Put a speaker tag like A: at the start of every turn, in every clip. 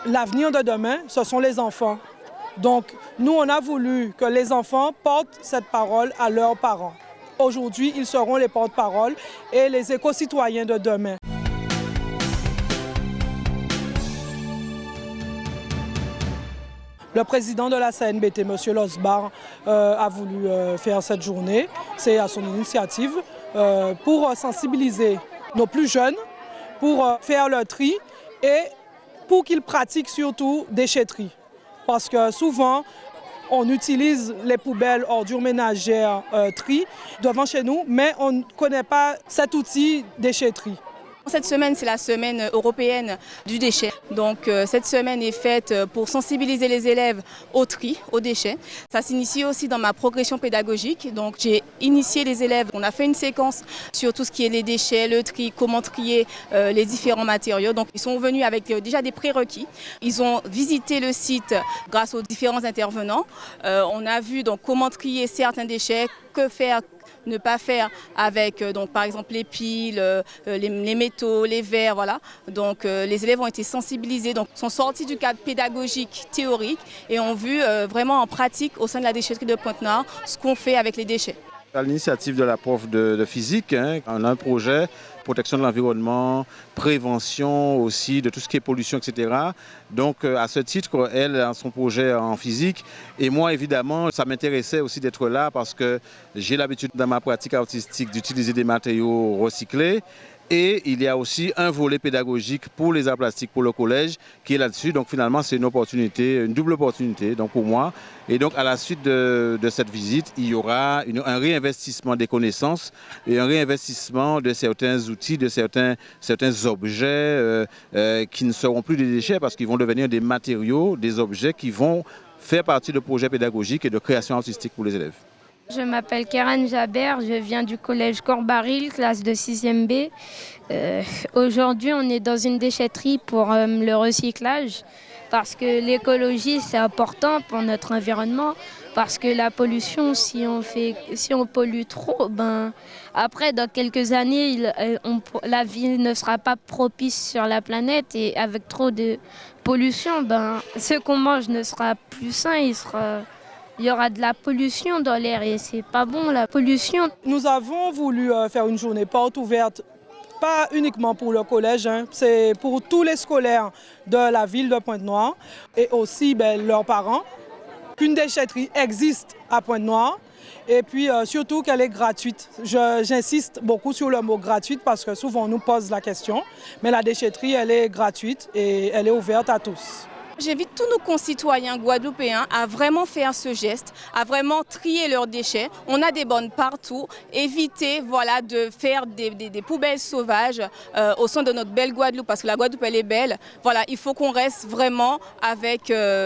A: L'avenir de demain, ce sont les enfants. Donc, nous, on a voulu que les enfants portent cette parole à leurs parents. Aujourd'hui, ils seront les porte-parole et les éco-citoyens de demain. Le président de la CNBT, M. Losbar, a voulu faire cette journée. C'est à son initiative pour sensibiliser nos plus jeunes, pour faire le tri et pour qu'ils pratiquent surtout déchetterie. Parce que souvent, on utilise les poubelles ordures ménagères tri devant chez nous, mais on ne connaît pas cet outil déchetterie.
B: Cette semaine, c'est la semaine européenne du déchet. Donc cette semaine est faite pour sensibiliser les élèves au tri, aux déchets. Ça s'initie aussi dans ma progression pédagogique. Donc j'ai initié les élèves. On a fait une séquence sur tout ce qui est les déchets, le tri, comment trier les différents matériaux. Donc ils sont venus avec déjà des prérequis. Ils ont visité le site grâce aux différents intervenants. On a vu donc comment trier certains déchets, que faire, ne pas faire avec donc, par exemple les piles, les métaux, les verres, voilà. Donc les élèves ont été sensibilisés, donc sont sortis du cadre pédagogique théorique et ont vu vraiment en pratique au sein de la déchetterie de Pointe-Noire ce qu'on fait avec les déchets.
C: À l'initiative de la prof de physique, on a un projet protection de l'environnement, prévention aussi de tout ce qui est pollution, etc. Donc à ce titre, elle a son projet en physique et moi évidemment ça m'intéressait aussi d'être là parce que j'ai l'habitude dans ma pratique artistique d'utiliser des matériaux recyclés. Et il y a aussi un volet pédagogique pour les arts plastiques pour le collège qui est là-dessus. Donc finalement, c'est une opportunité, une double opportunité donc pour moi. Et donc à la suite de cette visite, il y aura un réinvestissement des connaissances et un réinvestissement de certains outils, de certains objets qui ne seront plus des déchets parce qu'ils vont devenir des matériaux, des objets qui vont faire partie de projets pédagogiques et de création artistique pour les élèves.
D: Je m'appelle Keren Jaber, je viens du collège Corbaril, classe de 6e B. Aujourd'hui, on est dans une déchetterie pour le recyclage parce que l'écologie, c'est important pour notre environnement. Parce que la pollution, si on pollue trop, après, dans quelques années, la vie ne sera pas propice sur la planète. Et avec trop de pollution, ce qu'on mange ne sera plus sain, il y aura de la pollution dans l'air et c'est pas bon la pollution.
A: Nous avons voulu faire une journée porte ouverte, pas uniquement pour le collège, c'est pour tous les scolaires de la ville de Pointe-Noire et aussi leurs parents. Qu'une déchetterie existe à Pointe-Noire et puis surtout qu'elle est gratuite. J'insiste beaucoup sur le mot gratuite parce que souvent on nous pose la question, mais la déchetterie elle est gratuite et elle est ouverte à tous.
B: J'invite tous nos concitoyens guadeloupéens à vraiment faire ce geste, à vraiment trier leurs déchets. On a des bornes partout. Éviter de faire des poubelles sauvages au sein de notre belle Guadeloupe, parce que la Guadeloupe, elle est belle. Il faut qu'on reste vraiment avec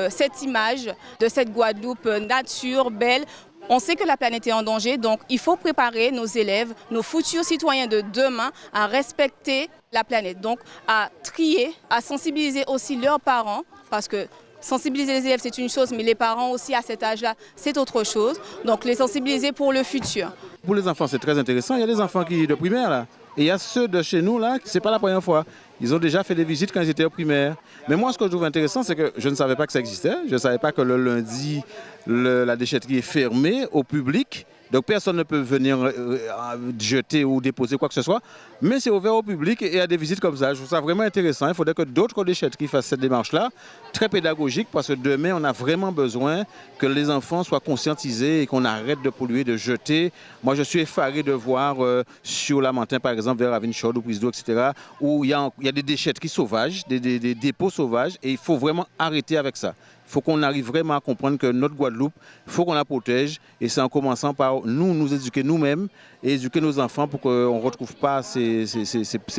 B: cette image de cette Guadeloupe nature, belle. On sait que la planète est en danger, donc il faut préparer nos élèves, nos futurs citoyens de demain à respecter la planète. Donc à trier, à sensibiliser aussi leurs parents, parce que sensibiliser les élèves c'est une chose, mais les parents aussi à cet âge-là c'est autre chose. Donc les sensibiliser pour le futur.
C: Pour les enfants c'est très intéressant, il y a des enfants de primaire là. Et il y a ceux de chez nous là, c'est pas la première fois. Ils ont déjà fait des visites quand ils étaient au primaire. Mais moi, ce que je trouve intéressant, c'est que je ne savais pas que ça existait. Je ne savais pas que le lundi, la déchetterie est fermée au public. Donc personne ne peut venir jeter ou déposer quoi que ce soit. Mais c'est ouvert au public et il y a des visites comme ça. Je trouve ça vraiment intéressant. Il faudrait que d'autres déchetteries fassent cette démarche-là, très pédagogique, parce que demain, on a vraiment besoin que les enfants soient conscientisés et qu'on arrête de polluer, de jeter. Moi, je suis effaré de voir sur Lamentin, par exemple, vers Ravine-Chaude ou Prise d'eau, etc., où il y a des déchetteries sauvages, des dépôts sauvages, et il faut vraiment arrêter avec ça. Il faut qu'on arrive vraiment à comprendre que notre Guadeloupe, il faut qu'on la protège. Et c'est en commençant par nous éduquer nous-mêmes et éduquer nos enfants pour qu'on ne retrouve pas ces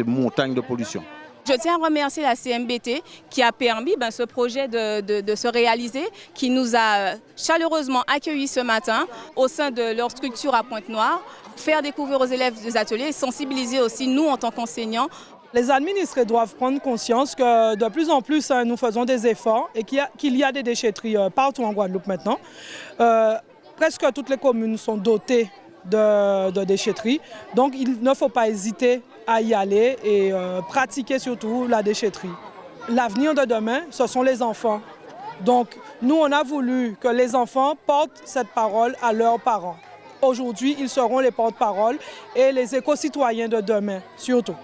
C: montagnes de pollution.
B: Je tiens à remercier la CNBT qui a permis ce projet de se réaliser, qui nous a chaleureusement accueillis ce matin au sein de leur structure à Pointe-Noire, faire découvrir aux élèves des ateliers et sensibiliser aussi nous en tant qu'enseignants.
A: Les administrés doivent prendre conscience que de plus en plus nous faisons des efforts et qu'il y a des déchetteries partout en Guadeloupe maintenant. Presque toutes les communes sont dotées de déchetteries, donc il ne faut pas hésiter à y aller et pratiquer surtout la déchetterie. L'avenir de demain, ce sont les enfants. Donc, nous, on a voulu que les enfants portent cette parole à leurs parents. Aujourd'hui, ils seront les porte-parole et les éco-citoyens de demain, surtout.